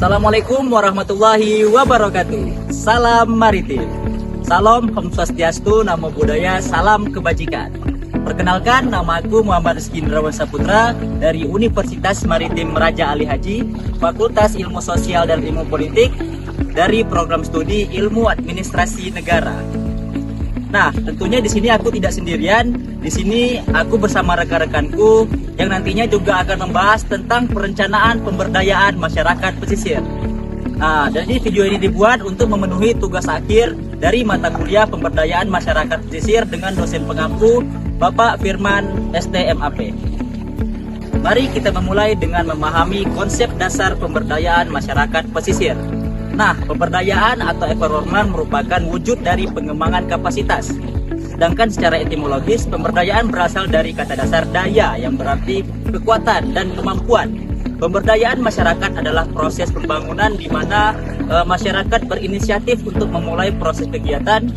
Assalamualaikum warahmatullahi wabarakatuh. Salam maritim. Salam Om Swastiastu, Namo Buddhaya, salam kebajikan. Perkenalkan, nama aku Muhammad Rizky Indrawan Saputra dari Universitas Maritim Raja Ali Haji, Fakultas Ilmu Sosial dan Ilmu Politik dari Program Studi Ilmu Administrasi Negara. Nah, tentunya di sini aku tidak sendirian. Di sini aku bersama rekan-rekanku yang nantinya juga akan membahas tentang perencanaan pemberdayaan masyarakat pesisir. Nah, jadi video ini dibuat untuk memenuhi tugas akhir dari mata kuliah pemberdayaan masyarakat pesisir dengan dosen pengampu Bapak Firman STMAP. Mari kita memulai dengan memahami konsep dasar pemberdayaan masyarakat pesisir. Nah, pemberdayaan atau empowerment merupakan wujud dari pengembangan kapasitas. Sedangkan secara etimologis, pemberdayaan berasal dari kata dasar daya yang berarti kekuatan dan kemampuan. Pemberdayaan masyarakat adalah proses pembangunan di mana masyarakat berinisiatif untuk memulai proses kegiatan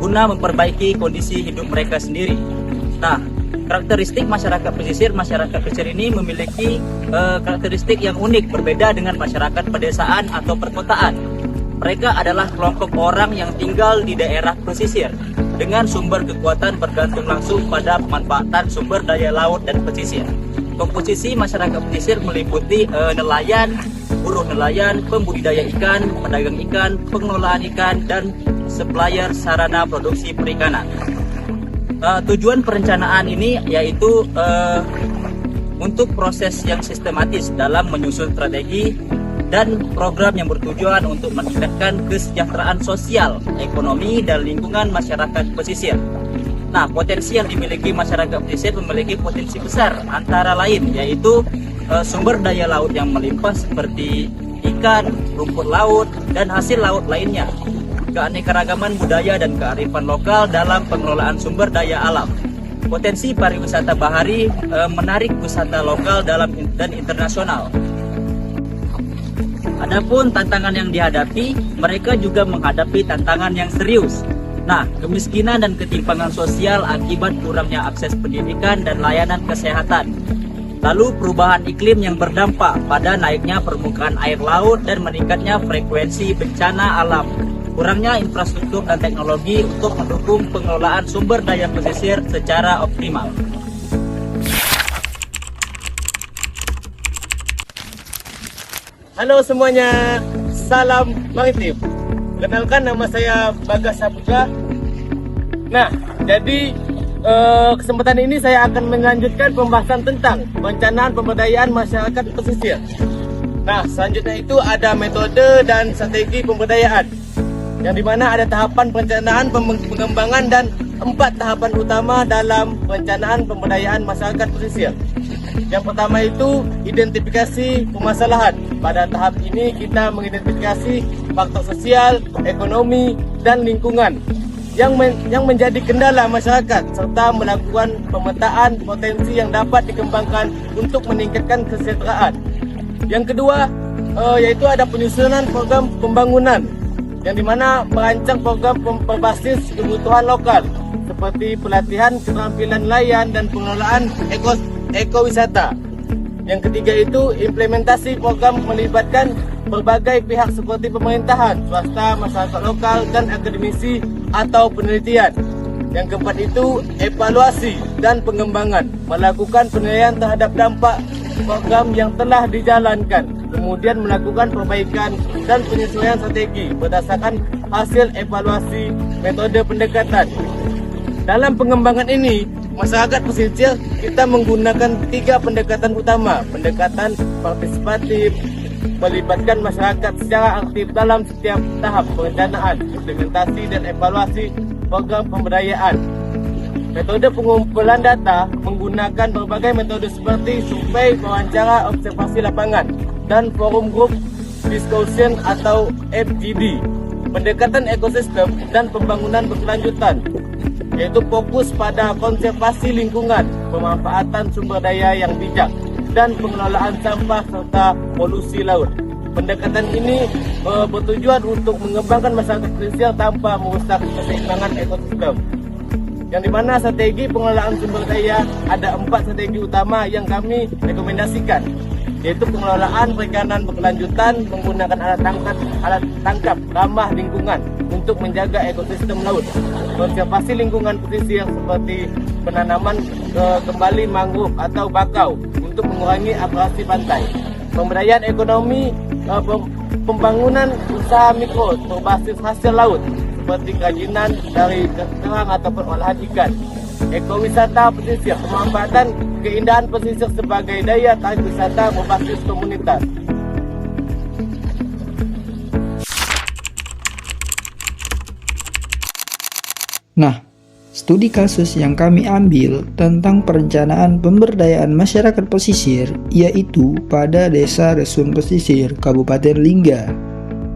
guna memperbaiki kondisi hidup mereka sendiri. Nah, karakteristik masyarakat pesisir ini memiliki karakteristik yang unik, berbeda dengan masyarakat pedesaan atau perkotaan. Mereka adalah kelompok orang yang tinggal di daerah pesisir dengan sumber kekuatan bergantung langsung pada pemanfaatan sumber daya laut dan pesisir. Komposisi masyarakat pesisir meliputi nelayan, buruh nelayan, pembudidaya ikan, pedagang ikan, pengelolaan ikan, dan supplier sarana produksi perikanan. Tujuan perencanaan ini yaitu untuk proses yang sistematis dalam menyusun strategi dan program yang bertujuan untuk meningkatkan kesejahteraan sosial, ekonomi, dan lingkungan masyarakat pesisir. Nah, potensi yang dimiliki masyarakat pesisir memiliki potensi besar, antara lain yaitu sumber daya laut yang melimpah seperti ikan, rumput laut, dan hasil laut lainnya. Keanekaragaman budaya dan kearifan lokal dalam pengelolaan sumber daya alam. Potensi pariwisata bahari menarik wisata lokal dalam dan internasional. Adapun tantangan yang dihadapi, mereka juga menghadapi tantangan yang serius. Nah, kemiskinan dan ketimpangan sosial akibat kurangnya akses pendidikan dan layanan kesehatan. Lalu perubahan iklim yang berdampak pada naiknya permukaan air laut dan meningkatnya frekuensi bencana alam. Kurangnya infrastruktur dan teknologi untuk mendukung pengelolaan sumber daya pesisir secara optimal. Halo semuanya, salam maritim. Kenalkan, nama saya Bagas Saputra. Nah, jadi kesempatan ini saya akan melanjutkan pembahasan tentang perencanaan pemberdayaan masyarakat pesisir. Nah, selanjutnya itu ada metode dan strategi pemberdayaan, yang dimana ada tahapan perencanaan, pengembangan, dan 4 tahapan utama dalam perencanaan pemberdayaan masyarakat pesisir. Yang pertama itu identifikasi permasalahan. Pada tahap ini kita mengidentifikasi faktor sosial, ekonomi, dan lingkungan yang menjadi kendala masyarakat, serta melakukan pemetaan potensi yang dapat dikembangkan untuk meningkatkan kesejahteraan. Yang kedua yaitu ada penyusunan program pembangunan, yang dimana merancang program berbasis kebutuhan lokal seperti pelatihan keterampilan nelayan dan pengelolaan ekowisata. Yang ketiga itu implementasi program melibatkan berbagai pihak seperti pemerintahan, swasta, masyarakat lokal, dan akademisi atau penelitian. Yang keempat itu evaluasi dan pengembangan, melakukan penilaian terhadap dampak program yang telah dijalankan, kemudian melakukan perbaikan dan penyesuaian strategi berdasarkan hasil evaluasi metode pendekatan. Dalam pengembangan ini, masyarakat pesisir kita menggunakan 3 pendekatan utama. Pendekatan partisipatif, melibatkan masyarakat secara aktif dalam setiap tahap perencanaan, implementasi, dan evaluasi program pemberdayaan. Metode pengumpulan data menggunakan berbagai metode seperti survei, wawancara, observasi lapangan, dan forum group discussion atau FGD. Pendekatan ekosistem dan pembangunan berkelanjutan, yaitu fokus pada konservasi lingkungan, pemanfaatan sumber daya yang bijak, dan pengelolaan sampah serta polusi laut. Pendekatan ini bertujuan untuk mengembangkan masyarakat pesisir tanpa merusak keseimbangan ekosistem. Yang dimana strategi pengelolaan sumber daya ada 4 strategi utama yang kami rekomendasikan. yaitu pengelolaan perikanan berkelanjutan menggunakan alat tangkap ramah lingkungan untuk menjaga ekosistem laut, konservasi lingkungan pesisir seperti penanaman kembali mangrove atau bakau untuk mengurangi abrasi pantai, pemberdayaan ekonomi, pembangunan usaha mikro berbasis hasil laut seperti kerajinan dari kerang ataupun olahan ikan, ekowisata pesisir, pemanfaatan keindahan pesisir sebagai daya tarik wisata berbasis komunitas. Nah, studi kasus yang kami ambil tentang perencanaan pemberdayaan masyarakat pesisir yaitu pada Desa Resun Pesisir, Kabupaten Lingga.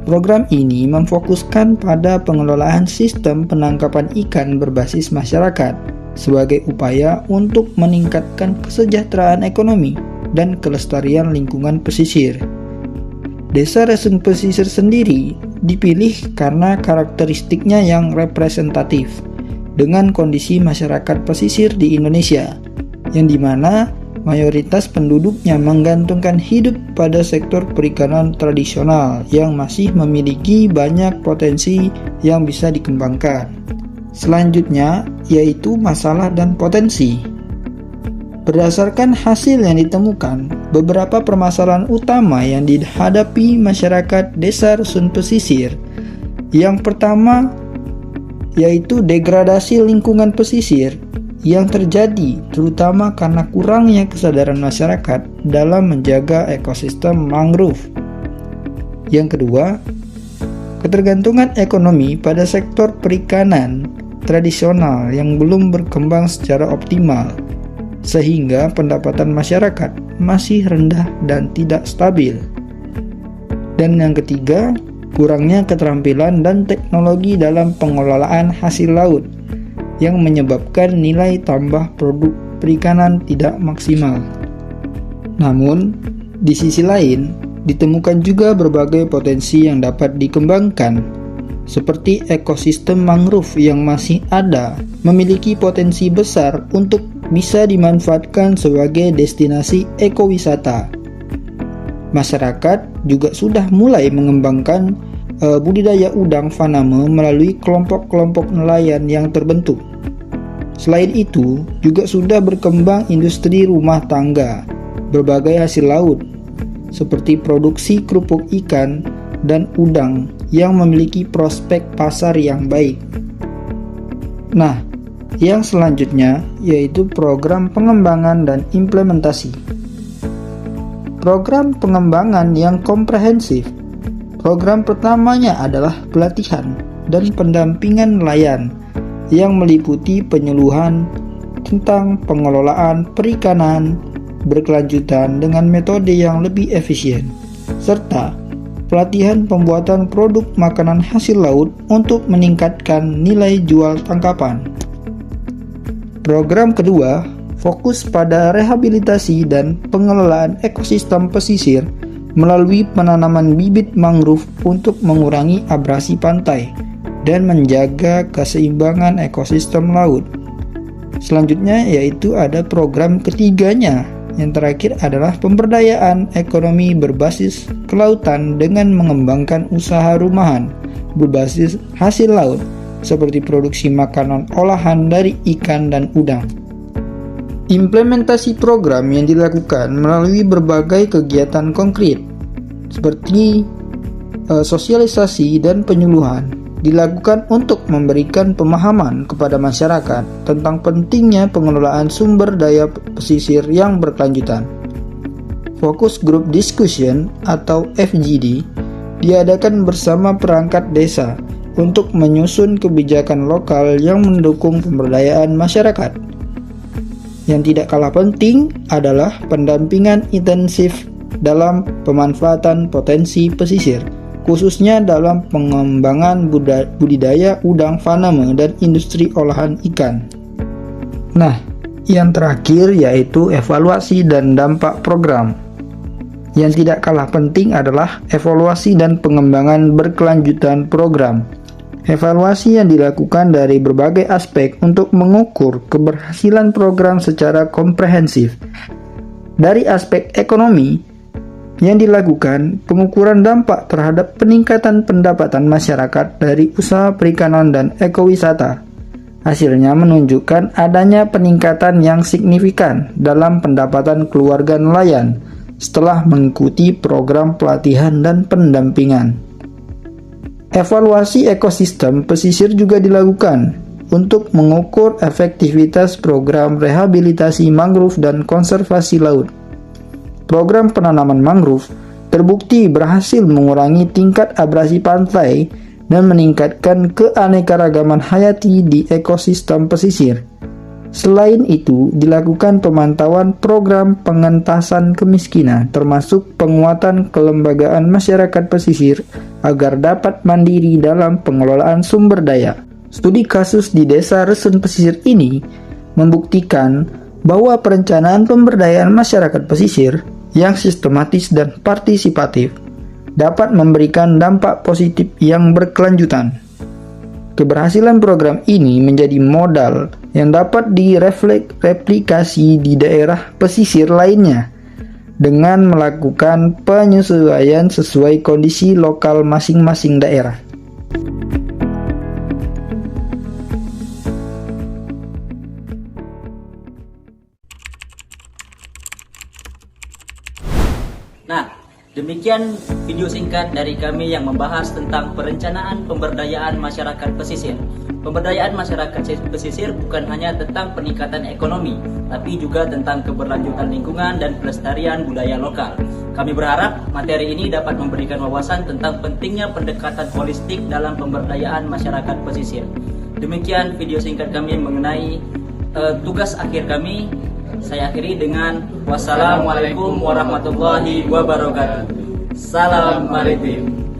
Program ini memfokuskan pada pengelolaan sistem penangkapan ikan berbasis masyarakat sebagai upaya untuk meningkatkan kesejahteraan ekonomi dan kelestarian lingkungan pesisir. Desa Resun Pesisir sendiri dipilih karena karakteristiknya yang representatif dengan kondisi masyarakat pesisir di Indonesia, yang dimana mayoritas penduduknya menggantungkan hidup pada sektor perikanan tradisional yang masih memiliki banyak potensi yang bisa dikembangkan. Selanjutnya yaitu masalah dan potensi. Berdasarkan hasil yang ditemukan, beberapa permasalahan utama yang dihadapi masyarakat Desa Resun Pesisir. Yang pertama yaitu degradasi lingkungan pesisir yang terjadi terutama karena kurangnya kesadaran masyarakat dalam menjaga ekosistem mangrove. Yang kedua, ketergantungan ekonomi pada sektor perikanan tradisional yang belum berkembang secara optimal, sehingga pendapatan masyarakat masih rendah dan tidak stabil. Dan yang ketiga, kurangnya keterampilan dan teknologi dalam pengelolaan hasil laut yang menyebabkan nilai tambah produk perikanan tidak maksimal. Namun, di sisi lain, ditemukan juga berbagai potensi yang dapat dikembangkan, seperti ekosistem mangrove yang masih ada, memiliki potensi besar untuk bisa dimanfaatkan sebagai destinasi ekowisata. Masyarakat juga sudah mulai mengembangkan budidaya udang faname melalui kelompok-kelompok nelayan yang terbentuk. Selain itu, juga sudah berkembang industri rumah tangga, berbagai hasil laut, seperti produksi kerupuk ikan dan udang yang memiliki prospek pasar yang baik. Nah, yang selanjutnya yaitu program pengembangan dan implementasi. Program pengembangan yang komprehensif. Program pertamanya adalah pelatihan dan pendampingan nelayan yang meliputi penyuluhan tentang pengelolaan perikanan berkelanjutan dengan metode yang lebih efisien, serta pelatihan pembuatan produk makanan hasil laut untuk meningkatkan nilai jual tangkapan. Program kedua fokus pada rehabilitasi dan pengelolaan ekosistem pesisir melalui penanaman bibit mangrove untuk mengurangi abrasi pantai dan menjaga keseimbangan ekosistem laut. Selanjutnya yaitu ada program ketiganya. Yang terakhir adalah pemberdayaan ekonomi berbasis kelautan dengan mengembangkan usaha rumahan berbasis hasil laut seperti produksi makanan olahan dari ikan dan udang. Implementasi program yang dilakukan melalui berbagai kegiatan konkret seperti sosialisasi dan penyuluhan dilakukan untuk memberikan pemahaman kepada masyarakat tentang pentingnya pengelolaan sumber daya pesisir yang berkelanjutan. Focus Group Discussion atau FGD diadakan bersama perangkat desa untuk menyusun kebijakan lokal yang mendukung pemberdayaan masyarakat. Yang tidak kalah penting adalah pendampingan intensif dalam pemanfaatan potensi pesisir, khususnya dalam pengembangan budidaya udang faname dan industri olahan ikan. Nah, yang terakhir yaitu evaluasi dan dampak program. Yang tidak kalah penting adalah evaluasi dan pengembangan berkelanjutan program. Evaluasi yang dilakukan dari berbagai aspek untuk mengukur keberhasilan program secara komprehensif. Dari aspek ekonomi, yang dilakukan pengukuran dampak terhadap peningkatan pendapatan masyarakat dari usaha perikanan dan ekowisata. Hasilnya menunjukkan adanya peningkatan yang signifikan dalam pendapatan keluarga nelayan setelah mengikuti program pelatihan dan pendampingan. Evaluasi ekosistem pesisir juga dilakukan untuk mengukur efektivitas program rehabilitasi mangrove dan konservasi laut. Program penanaman mangrove terbukti berhasil mengurangi tingkat abrasi pantai dan meningkatkan keanekaragaman hayati di ekosistem pesisir. Selain itu, dilakukan pemantauan program pengentasan kemiskinan, termasuk penguatan kelembagaan masyarakat pesisir agar dapat mandiri dalam pengelolaan sumber daya. Studi kasus di Desa Resun Pesisir ini membuktikan bahwa perencanaan pemberdayaan masyarakat pesisir yang sistematis dan partisipatif dapat memberikan dampak positif yang berkelanjutan. Keberhasilan program ini menjadi modal yang dapat direplikasi di daerah pesisir lainnya dengan melakukan penyesuaian sesuai kondisi lokal masing-masing daerah. Nah, demikian video singkat dari kami yang membahas tentang perencanaan pemberdayaan masyarakat pesisir. Pemberdayaan masyarakat pesisir bukan hanya tentang peningkatan ekonomi, tapi juga tentang keberlanjutan lingkungan dan pelestarian budaya lokal. Kami berharap materi ini dapat memberikan wawasan tentang pentingnya pendekatan holistik dalam pemberdayaan masyarakat pesisir. Demikian video singkat kami mengenai tugas akhir kami. Saya akhiri dengan wassalamualaikum warahmatullahi wabarakatuh. Salam maritim.